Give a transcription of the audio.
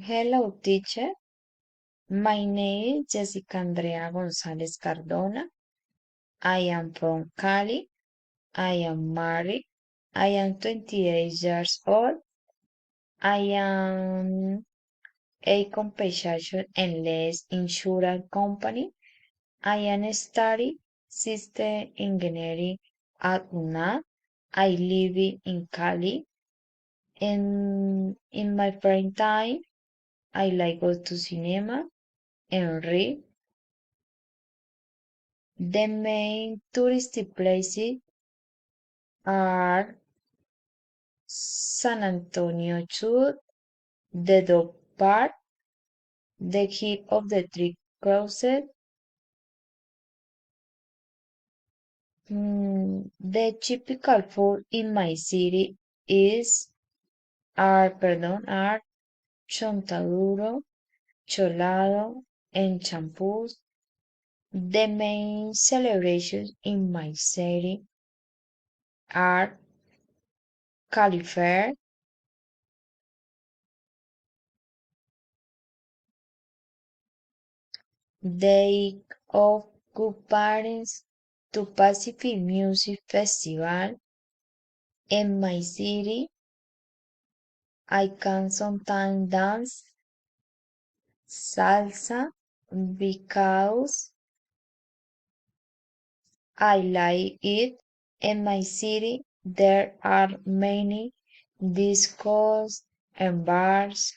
Hello, teacher. My name is Jessica Andrea Gonzalez Cardona. I am from Cali. I am married. I am 28 years old. I am a compensation and less insurance company. I am studying system engineering at UNA. I live in Cali. In my free time, I like go to cinema and read. The main touristy places are San Antonio Church, the Dog Park, the Hill of the Three Crosses. The typical food in my city is are chontaduro, cholado, and champús. The main celebrations in my city are Cali Fair, Day of Good Parents, to Pacific Music Festival. In my city, I can sometimes dance salsa because I like it. In my city, there are many discos and bars.